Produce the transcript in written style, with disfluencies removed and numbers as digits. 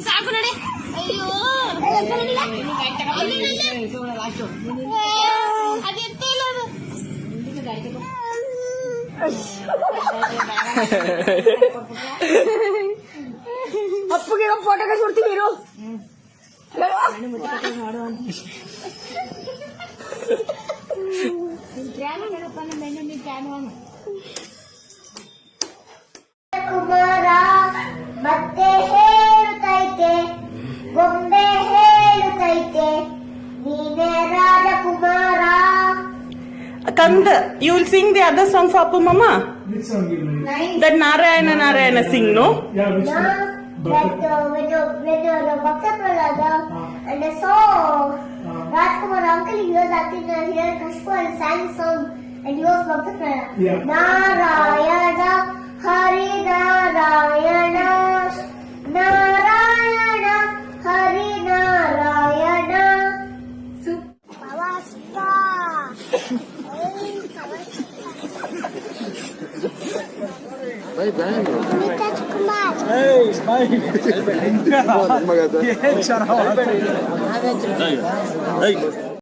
ಸಾಕು ನೋಡಿ. ಅಯ್ಯೋ ಅದೆಂತ ಇಲ್ಲ ಅದು. ಅಪ್ಪಗೆ ಫೋಟೋ ಕಳ್ಸ್ಕೊಡ್ತೀನಿ ಇರು. ಕುಮಾರ ಮತ್ತೆ ಹೇಳುತ್ತೈತೆ, ಗೊಂಬೆ ಹೇಳುತ್ತೈತೆ, ನೀನೇ ರಾಜಕುಮಾರ. Kannada, you will sing the other song for Appu Mama? Which song you like? That Narayana sing, no? Yeah, which one? With the Bhakta Pralada and I saw Rajkumar uncle, he was acting here in Kashmir and sang a song and he was Bhakta Pralada. Yeah. Narayana, Hari Narayana, Narayana, Hari Narayana. Puneeth Rajkumar. Hey, smile.